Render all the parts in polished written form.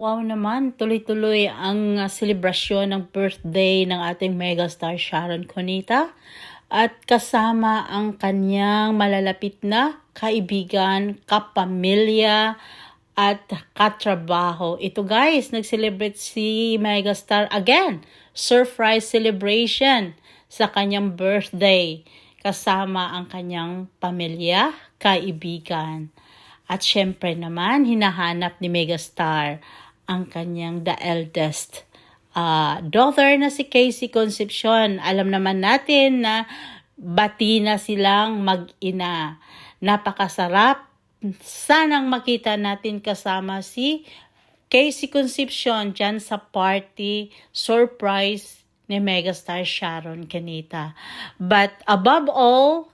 Wow naman, tuloy-tuloy ang selebrasyon ng birthday ng ating megastar Sharon Cunita at kasama ang kanyang malalapit na kaibigan, kapamilya at katrabaho. Ito guys, nag-celebrate si megastar again. Surprise celebration sa kanyang birthday kasama ang kanyang pamilya, kaibigan. At syempre naman, hinahanap ni megastar ang kanyang the eldest daughter na si Casey Concepcion. Alam naman natin na bati na silang mag-ina. Napakasarap. Sanang makita natin kasama si Casey Concepcion dyan sa party surprise ni megastar Sharon Cunita. But above all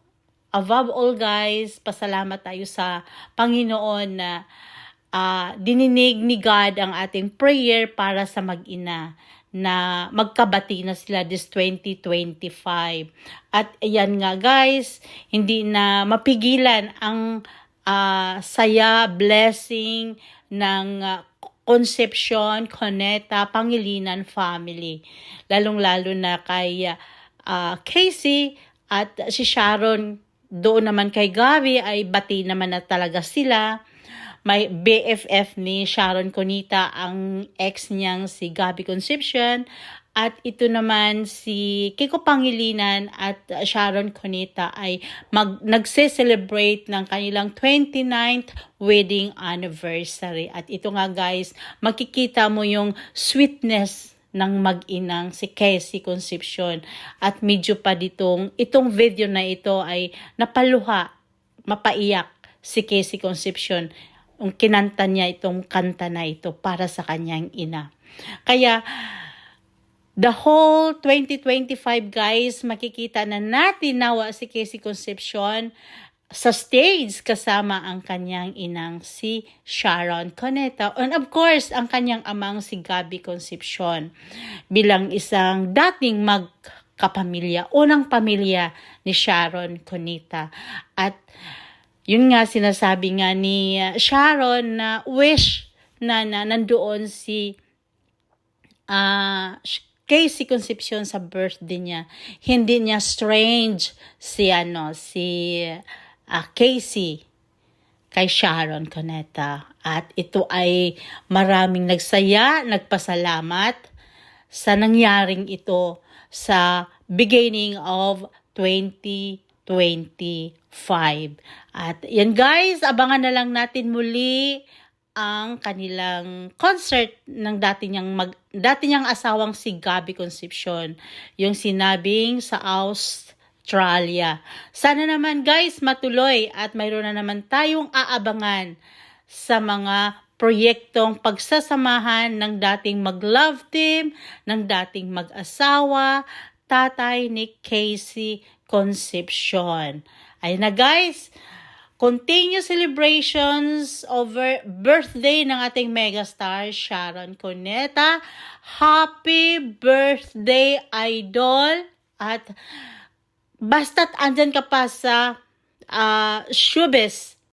guys, pasalamat tayo sa Panginoon na dininig ni God ang ating prayer para sa mag-ina na magkabati na sila this 2025. At ayan nga guys, hindi na mapigilan ang saya, blessing ng Concepcion, Cunita, Pangilinan family. Lalong-lalo na kay Casey at si Sharon. Doon naman kay Gabi ay bati naman na talaga sila. May BFF ni Sharon Cunita ang ex niyang si Gabi Concepcion at ito naman si Kiko Pangilinan at Sharon Cunita ay nagse-celebrate ng kanilang 29th wedding anniversary. At ito nga guys, makikita mo yung sweetness ng mag-inang si Casey Concepcion at medyo pa itong video na ito ay napaluha, mapaiyak si Casey Concepcion. Kinanta niya itong kanta na ito para sa kanyang ina. Kaya the whole 2025 guys, makikita na natin nawa si Casey Concepcion sa stage kasama ang kanyang inang si Sharon Cunita. And of course, ang kanyang amang si Gabi Concepcion bilang isang dating magkapamilya, unang pamilya ni Sharon Cunita. At yun nga sinasabi nga ni Sharon na wish na nandoon si Casey Concepcion sa birthday niya. Hindi niya strange si Casey kay Sharon Cunita. At ito ay maraming nagsaya, nagpasalamat sa nangyaring ito sa beginning of 2025. At yan guys, abangan na lang natin muli ang kanilang concert ng dati niyang asawang si Gabi Concepcion, yung sinabing sa Australia. Sana naman guys matuloy at mayroon na naman tayong aabangan sa mga proyektong pagsasamahan ng dating mag-love team, ng dating mag-asawa, tatay ni Casey Concepcion. Ayun na guys, continue celebrations over birthday ng ating megastar Sharon Cunita. Happy birthday, idol! At basta't andyan ka pa sa showbiz,